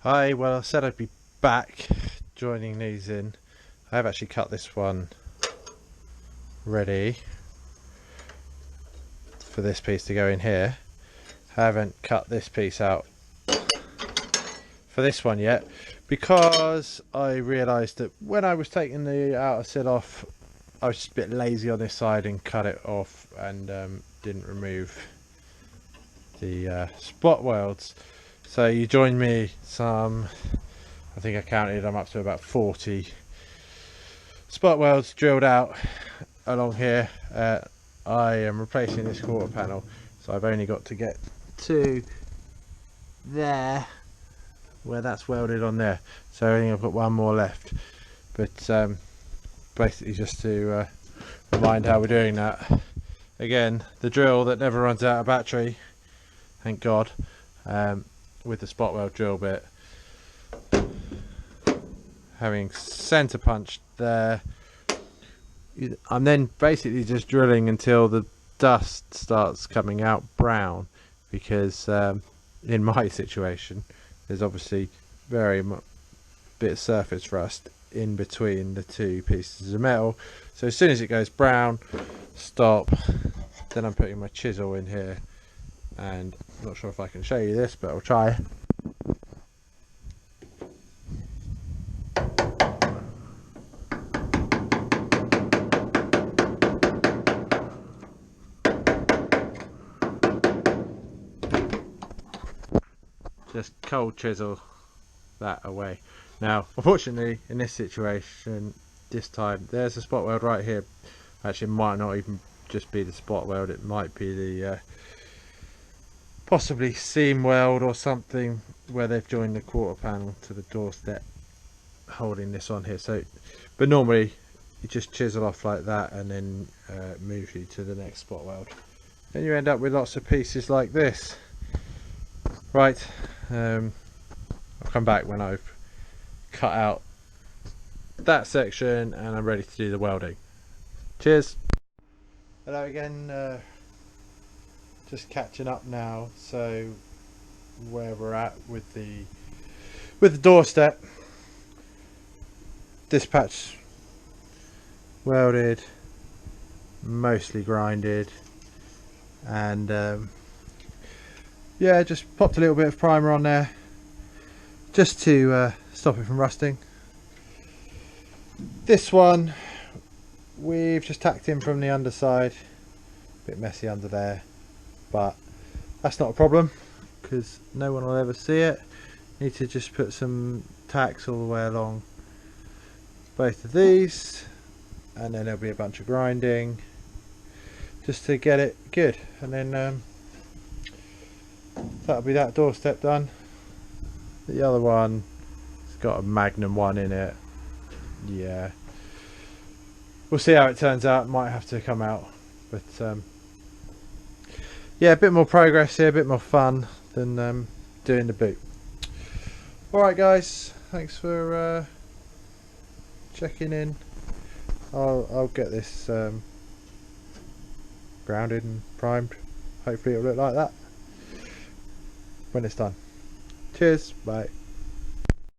Hi, well, I said I'd be back joining these in. I have actually cut this one ready for this piece to go in here. I haven't cut this piece out for this one yet because I realised that when I was taking the outer sill off, I was just a bit lazy on this side and cut it off and didn't remove the spot welds. So you joined me some, I think I counted, I'm up to about 40 spot welds drilled out along here. I am replacing this quarter panel, so I've only got to get to there where that's welded on there, so I think I've got one more left, but basically just to remind how we're doing that. Again, the drill that never runs out of battery, thank God, with the spot weld drill bit, having center punched there. I'm then basically just drilling until the dust starts coming out brown, because in my situation there's obviously very bit of surface rust in between the two pieces of metal. So as soon as it goes brown, stop. Then I'm putting my chisel in here, and I'm not sure if I can show you this, but I'll try. Just cold chisel that away. Now, unfortunately, in this situation, this time, there's a spot weld right here. Actually, it might not even just be the spot weld, it might be the possibly seam weld or something, where they've joined the quarter panel to the doorstep, holding this on here. So, but normally you just chisel off like that and then move you to the next spot weld. Then you end up with lots of pieces like this. Right, I'll come back when I've cut out that section and I'm ready to do the welding. Cheers. Hello again, just catching up now. So where we're at with the doorstep, this patch welded, mostly grinded, and yeah, just popped a little bit of primer on there just to stop it from rusting. This one we've just tacked in from the underside, a bit messy under there, but that's not a problem because no one will ever see it. Need to just put some tacks all the way along both of these, and then there'll be a bunch of grinding just to get it good, and then that'll be that doorstep done. The other one, it's got a Magnum one in it. Yeah, we'll see how it turns out. It might have to come out, but yeah, a bit more progress here, a bit more fun than doing the boot. Alright guys, thanks for checking in. I'll get this grounded and primed. Hopefully it'll look like that when it's done. Cheers, bye.